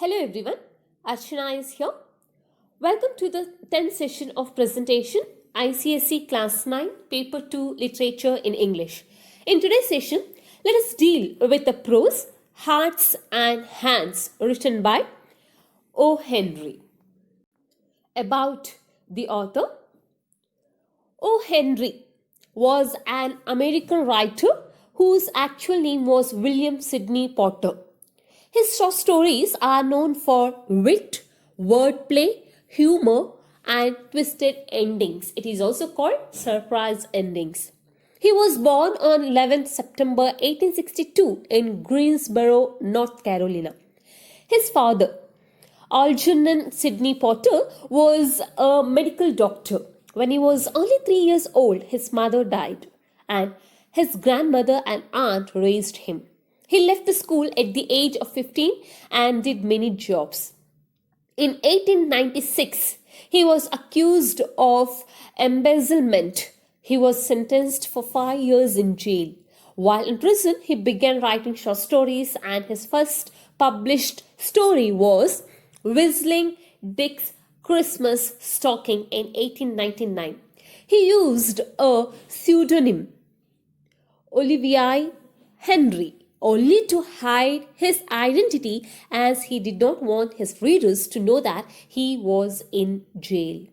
Hello everyone, Archana is here. Welcome to the 10th session of presentation ICSE Class 9 Paper 2 Literature in English. In today's session, let us deal with the prose Hearts and Hands written by O. Henry. About the author, O. Henry was an American writer whose actual name was William Sidney Porter. His short stories are known for wit, wordplay, humor, and twisted endings. It is also called surprise endings. He was born on 11th September 1862 in Greensboro, North Carolina. His father, Algernon Sidney Porter, was a medical doctor. When he was only 3 years old, his mother died, and his grandmother and aunt raised him. He left the school at the age of 15 and did many jobs. In 1896, he was accused of embezzlement. He was sentenced for 5 years in jail. While in prison, he began writing short stories, and his first published story was Whistling Dick's Christmas Stocking in 1899. He used a pseudonym, Olivia Henry, only to hide his identity, as he did not want his readers to know that he was in jail.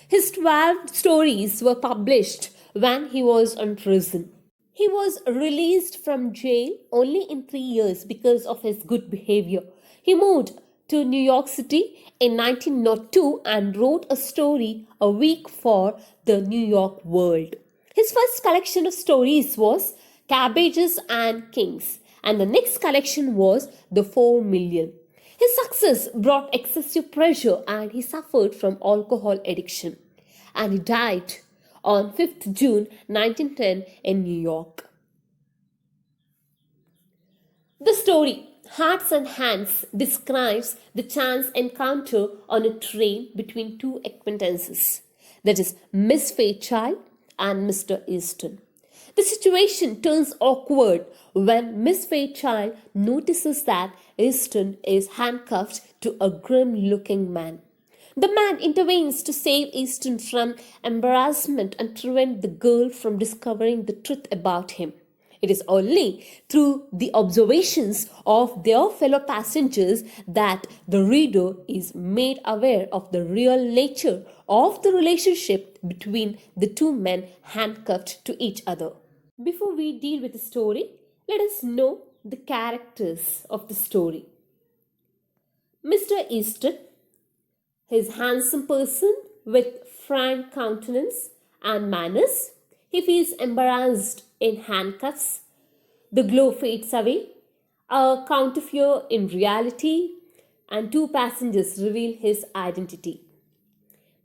His 12 stories were published when he was in prison. He was released from jail only in 3 years because of his good behavior. He moved to New York City in 1902 and wrote a story a week for the New York World. His first collection of stories was Cabbages and Kings, and the next collection was The 4 Million. His success brought excessive pressure, and he suffered from alcohol addiction. And he died on 5th June 1910 in New York. The story Hearts and Hands describes the chance encounter on a train between two acquaintances, that is, Miss Fairchild and Mr. Easton. The situation turns awkward when Miss Fairchild notices that Easton is handcuffed to a grim-looking man. The man intervenes to save Easton from embarrassment and prevent the girl from discovering the truth about him. It is only through the observations of their fellow passengers that the reader is made aware of the real nature of the relationship between the two men handcuffed to each other. Before we deal with the story, let us know the characters of the story. Mr. Easton, his handsome person with frank countenance and manners. He feels embarrassed in handcuffs. The glow fades away. A counterfeit in reality, and two passengers reveal his identity.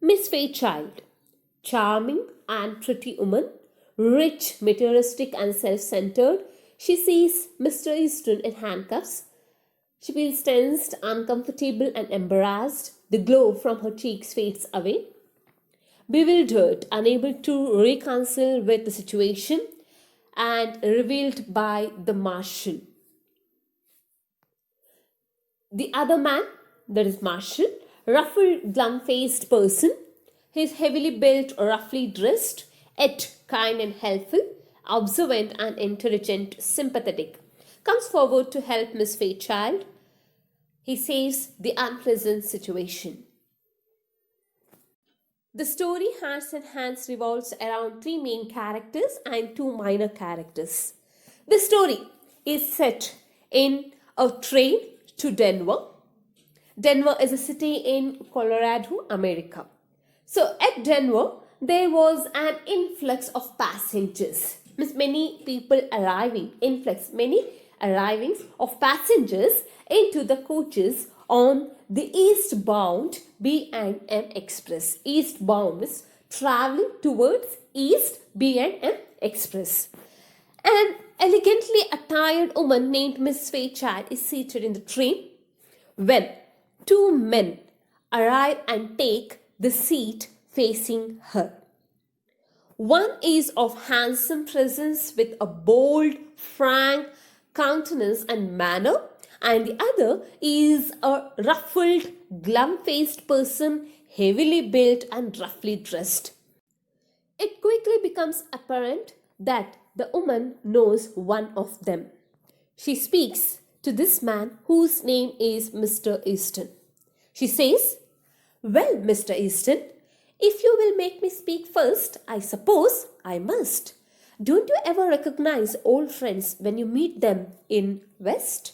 Miss Fairchild, charming and pretty woman, rich, materialistic, and self-centered. She sees Mr. Easton in handcuffs. She feels tensed, uncomfortable, and embarrassed. The glow from her cheeks fades away. Bewildered, unable to reconcile with the situation, and revealed by the marshal. The other man, that is Marshall, ruffled, glum-faced person. He is heavily built, roughly dressed, yet kind and helpful, observant and intelligent, sympathetic. Comes forward to help Miss Fairchild. He saves the unpleasant situation. The story Hearts and Hands revolves around 3 main characters and 2 minor characters. The story is set in a train to Denver. Denver is a city in Colorado, America. So at Denver, there was an influx of passengers. Many arrivings of passengers into the coaches on the eastbound B&M Express. Eastbound means traveling towards East B&M Express. An elegantly attired woman named Miss Fairchild is seated in the train when 2 men arrive and take the seat facing her. One is of handsome presence with a bold, frank countenance and manner, and the other is a ruffled, glum-faced person, heavily built and roughly dressed. It quickly becomes apparent that the woman knows one of them. She speaks to this man whose name is Mr. Easton. She says, "Well, Mr. Easton, if you will make me speak first, I suppose I must. Don't you ever recognize old friends when you meet them in West?"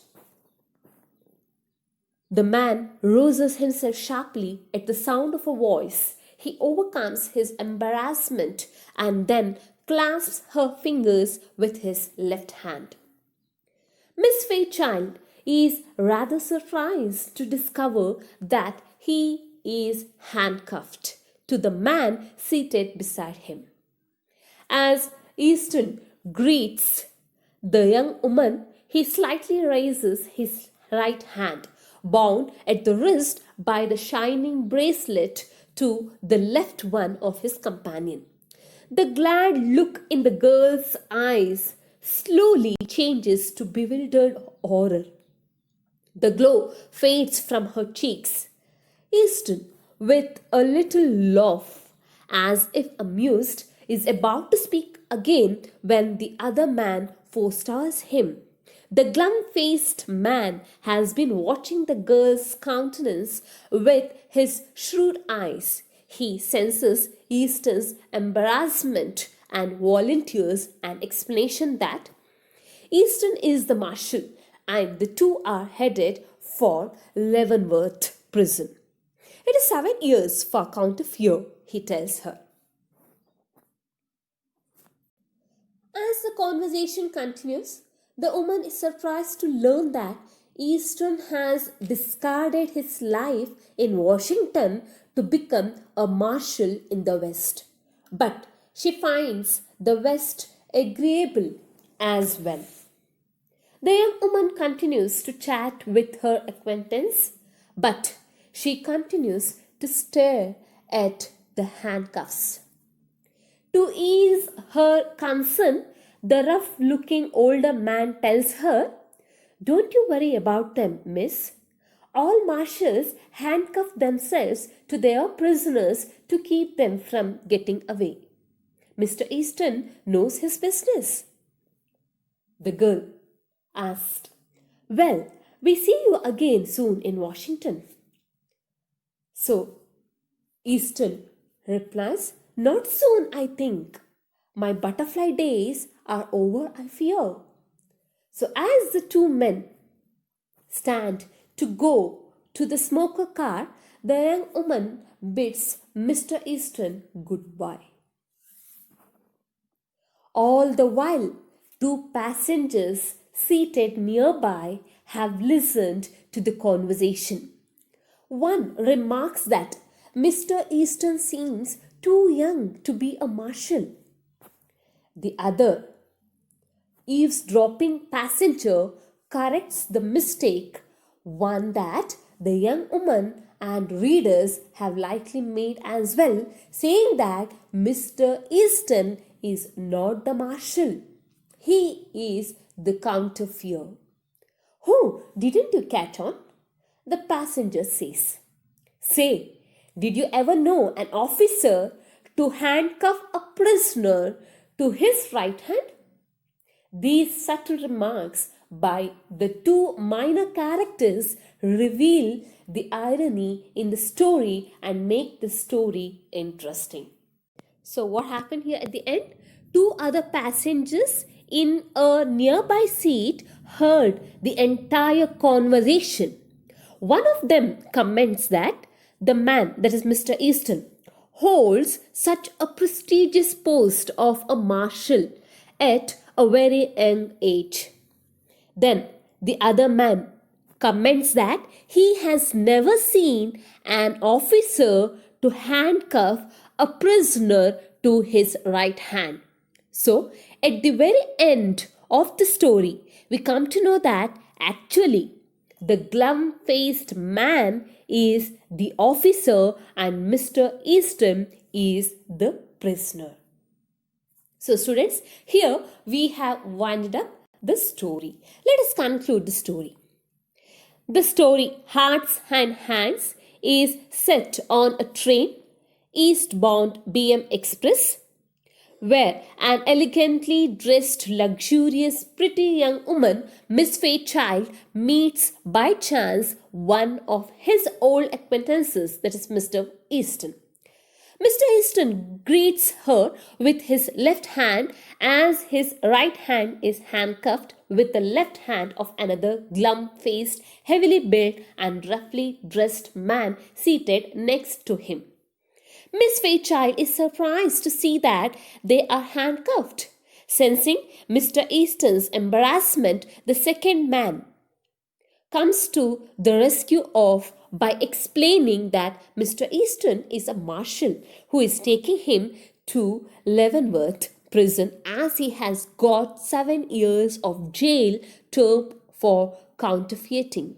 The man raises himself sharply at the sound of a voice. He overcomes his embarrassment and then clasps her fingers with his left hand. Miss Fairchild is rather surprised to discover that he is handcuffed to the man seated beside him. As Easton greets the young woman, he slightly raises his right hand, bound at the wrist by the shining bracelet, to the left one of his companion. The glad look in the girl's eyes slowly changes to bewildered horror. The glow fades from her cheeks. Easton, with a little laugh, as if amused, is about to speak again when the other man forestars him. The glum-faced man has been watching the girl's countenance with his shrewd eyes. He senses Easton's embarrassment and volunteers an explanation that Easton is the marshal and the two are headed for Leavenworth prison. It is 7 years for count of year, he tells her. As the conversation continues, the woman is surprised to learn that Easton has discarded his life in Washington to become a marshal in the West. But she finds the West agreeable as well. The young woman continues to chat with her acquaintance, but she continues to stare at the handcuffs. To ease her concern, the rough-looking older man tells her, "Don't you worry about them, miss. All marshals handcuff themselves to their prisoners to keep them from getting away. Mr. Easton knows his business." The girl asked, "Well, we see you again soon in Washington." So Easton replies, "Not soon, I think. My butterfly days are over, I fear." So as the two men stand to go to the smoker car, the young woman bids Mr. Easton goodbye. All the while, two passengers seated nearby have listened to the conversation. One remarks that Mr. Easton seems too young to be a marshal. The other, eavesdropping passenger, corrects the mistake, one that the young woman and readers have likely made as well, saying that Mr. Easton is not the marshal. He is the counterfeit. "Oh, didn't you catch on?" the passenger says. "Say, did you ever know an officer to handcuff a prisoner to his right hand?" These subtle remarks by the two minor characters reveal the irony in the story and make the story interesting. So what happened here at the end? Two other passengers in a nearby seat heard the entire conversation. One of them comments that the man, that is Mr. Easton, holds such a prestigious post of a marshal at a very young age. Then the other man comments that he has never seen an officer to handcuff a prisoner to his right hand. So, at the very end of the story, we come to know that actually the glum-faced man is the officer and Mr. Easton is the prisoner. So students, here we have winded up the story. Let us conclude the story. The story Hearts and Hands is set on a train, eastbound BM Express, where an elegantly dressed, luxurious, pretty young woman, Miss Fairchild, meets by chance one of his old acquaintances, that is Mr. Easton. Mr. Easton greets her with his left hand as his right hand is handcuffed with the left hand of another glum-faced, heavily built and roughly dressed man seated next to him. Miss Fairchild is surprised to see that they are handcuffed. Sensing Mr. Easton's embarrassment, the second man comes to the rescue of by explaining that Mr. Easton is a marshal who is taking him to Leavenworth prison as he has got 7 years of jail term for counterfeiting.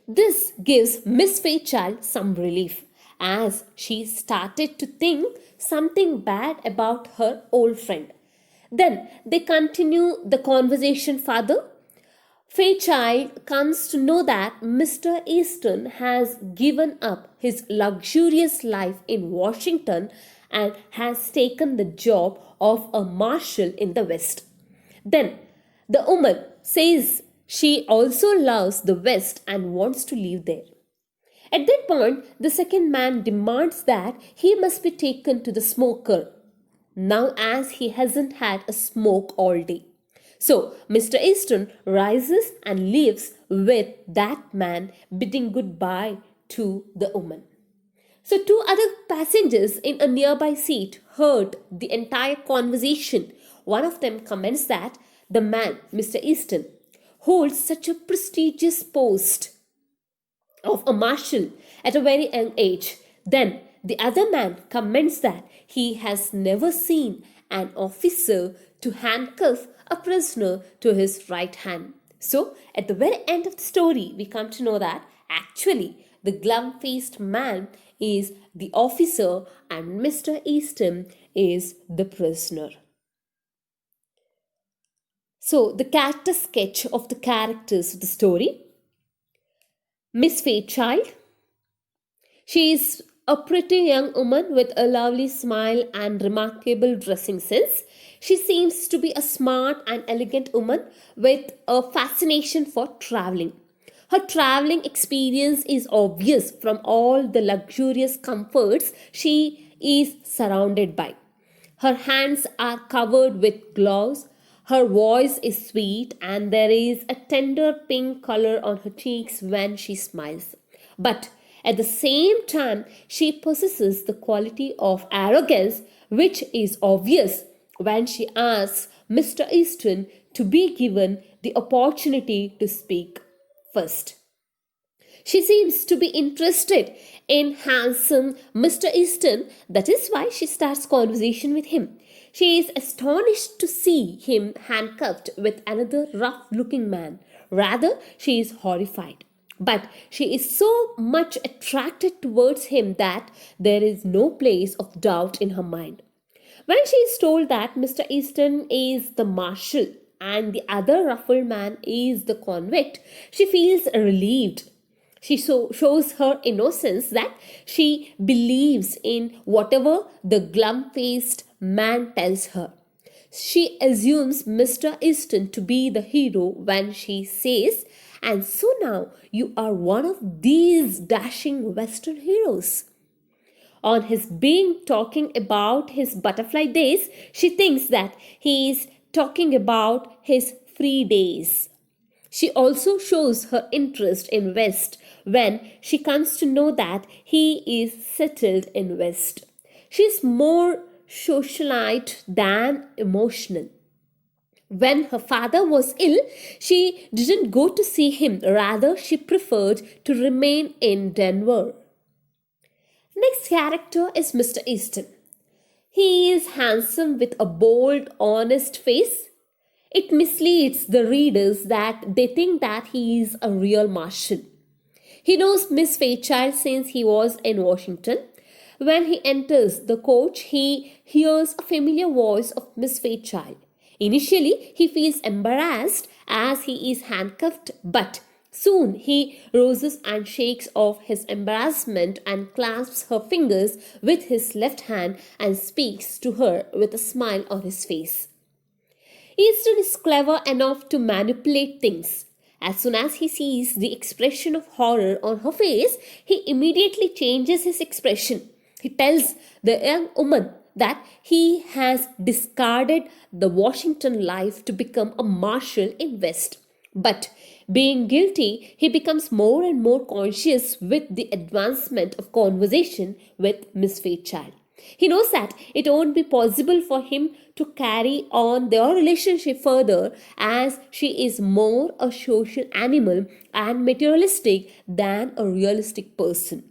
This gives Miss Fairchild some relief as she started to think something bad about her old friend. Then they continue the conversation further. Fairchild comes to know that Mr. Easton has given up his luxurious life in Washington and has taken the job of a marshal in the West. Then the woman says she also loves the West and wants to live there. At that point, the second man demands that he must be taken to the smoker, now as he hasn't had a smoke all day. So, Mr. Easton rises and leaves with that man, bidding goodbye to the woman. So, two other passengers in a nearby seat heard the entire conversation. One of them comments that the man, Mr. Easton, holds such a prestigious post of a marshal at a very young age. Then the other man comments that he has never seen an officer to handcuff a prisoner to his right hand. So, at the very end of the story, we come to know that actually the glum-faced man is the officer and Mr. Easton is the prisoner. So, the character sketch of the characters of the story. Miss Fairchild. She is a pretty young woman with a lovely smile and remarkable dressing sense. She seems to be a smart and elegant woman with a fascination for traveling. Her traveling experience is obvious from all the luxurious comforts she is surrounded by. Her hands are covered with gloves. Her voice is sweet and there is a tender pink color on her cheeks when she smiles. But at the same time, she possesses the quality of arrogance which is obvious when she asks Mr. Easton to be given the opportunity to speak first. She seems to be interested in handsome Mr. Easton. That is why she starts conversation with him. She is astonished to see him handcuffed with another rough-looking man. Rather, she is horrified. But she is so much attracted towards him that there is no place of doubt in her mind. When she is told that Mr. Easton is the marshal and the other ruffled man is the convict, she feels relieved. She shows her innocence that she believes in whatever the glum-faced man tells her. She assumes Mr. Easton to be the hero when she says, "And so now you are one of these dashing Western heroes." On his being talking about his butterfly days, she thinks that he is talking about his free days. She also shows her interest in West when she comes to know that he is settled in West. She is more socialite than emotional. When her father was ill, she didn't go to see him. Rather, she preferred to remain in Denver. Next character is Mr. Easton. He is handsome with a bold, honest face. It misleads the readers that they think that he is a real marshal. He knows Miss Fairchild since he was in Washington. When he enters the coach, he hears a familiar voice of Miss Fairchild. Initially, he feels embarrassed as he is handcuffed, but Soon he rises and shakes off his embarrassment and clasps her fingers with his left hand and speaks to her with a smile on his face. Easton is clever enough to manipulate things. As soon as he sees the expression of horror on her face, he immediately changes his expression. He tells the young woman that he has discarded the Washington life to become a marshal in West. But being guilty, he becomes more and more conscious with the advancement of conversation with Miss Fairchild. He knows that it won't be possible for him to carry on their relationship further as she is more a social animal and materialistic than a realistic person.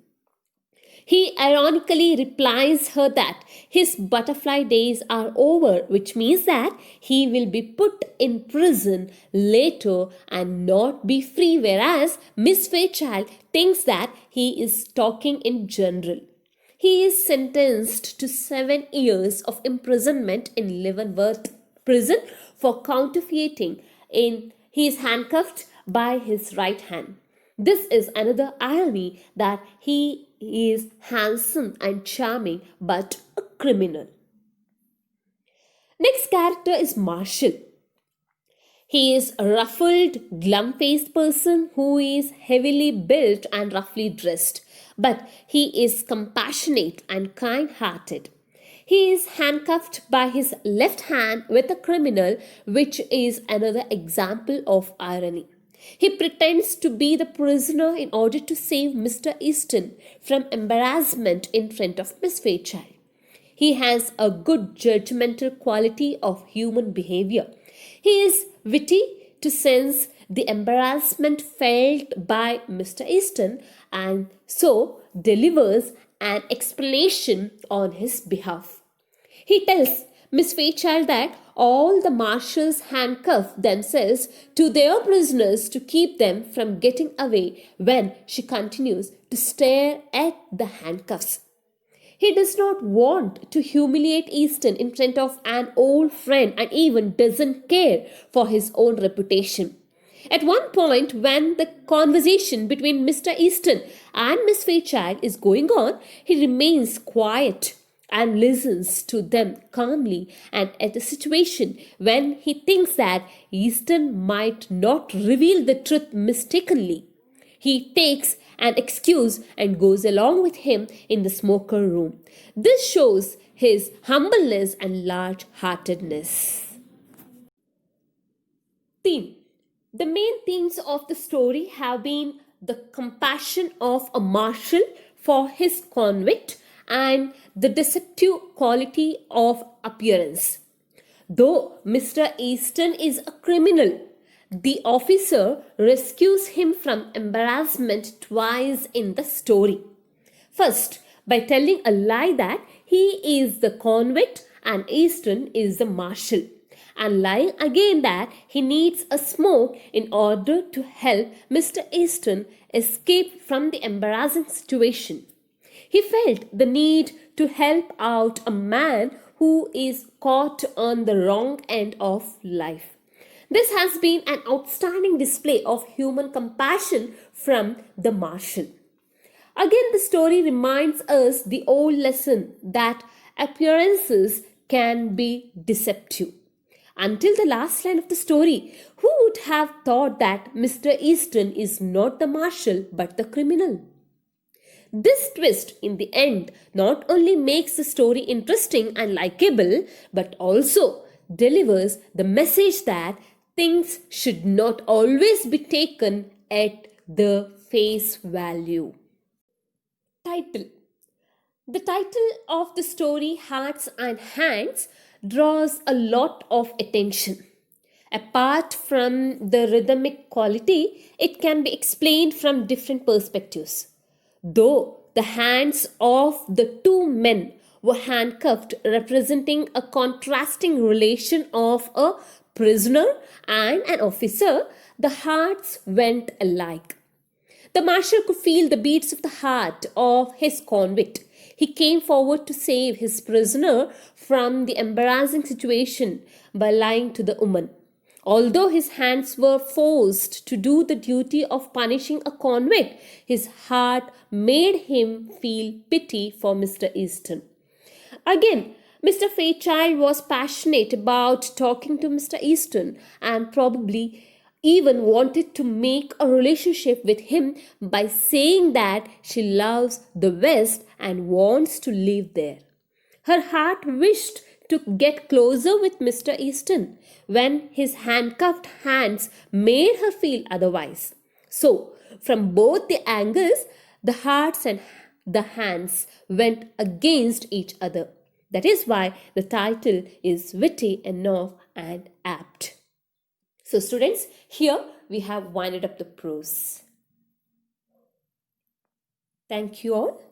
He ironically replies her that his butterfly days are over, which means that he will be put in prison later and not be free, whereas Miss Fairchild thinks that he is talking in general. He is sentenced to 7 years of imprisonment in Leavenworth prison for counterfeiting. He is handcuffed by his right hand. This is another irony that he is handsome and charming but a criminal. Next character is Marshall. He is a ruffled, glum-faced person who is heavily built and roughly dressed, but he is compassionate and kind-hearted. He is handcuffed by his left hand with a criminal, which is another example of irony. He pretends to be the prisoner in order to save Mr. Easton from embarrassment in front of Miss Fairchild. He has a good judgmental quality of human behavior. He is witty to sense the embarrassment felt by Mr. Easton and so delivers an explanation on his behalf. He tells Miss Fairchild that all the marshals handcuff themselves to their prisoners to keep them from getting away when she continues to stare at the handcuffs. He does not want to humiliate Easton in front of an old friend and even doesn't care for his own reputation. At one point, when the conversation between Mr. Easton and Miss Fairchild is going on, he remains quiet and listens to them calmly, and at a situation when he thinks that Easton might not reveal the truth mistakenly, he takes an excuse and goes along with him in the smoker room. This shows his humbleness and large-heartedness. Theme. The main themes of the story have been the compassion of a marshal for his convict and the deceptive quality of appearance. Though Mr. Easton is a criminal, the officer rescues him from embarrassment twice in the story. First, by telling a lie that he is the convict and Easton is the marshal, and lying again that he needs a smoke in order to help Mr. Easton escape from the embarrassing situation. He felt the need to help out a man who is caught on the wrong end of life. This has been an outstanding display of human compassion from the marshal. Again, the story reminds us the old lesson that appearances can be deceptive. Until the last line of the story, who would have thought that Mr. Easton is not the marshal but the criminal? This twist in the end not only makes the story interesting and likable, but also delivers the message that things should not always be taken at the face value. Title. The title of the story, Hearts and Hands, draws a lot of attention. Apart from the rhythmic quality, it can be explained from different perspectives. Though the hands of the two men were handcuffed, representing a contrasting relation of a prisoner and an officer, the hearts went alike. The marshal could feel the beats of the heart of his convict. He came forward to save his prisoner from the embarrassing situation by lying to the woman. Although his hands were forced to do the duty of punishing a convict, his heart made him feel pity for Mr. Easton. Again, Mr. Fairchild was passionate about talking to Mr. Easton and probably even wanted to make a relationship with him by saying that she loves the West and wants to live there. Her heart wished to get closer with Mr. Easton when his handcuffed hands made her feel otherwise. So, from both the angles, the hearts and the hands went against each other. That is why the title is witty enough and apt. So, students, here we have winded up the prose. Thank you all.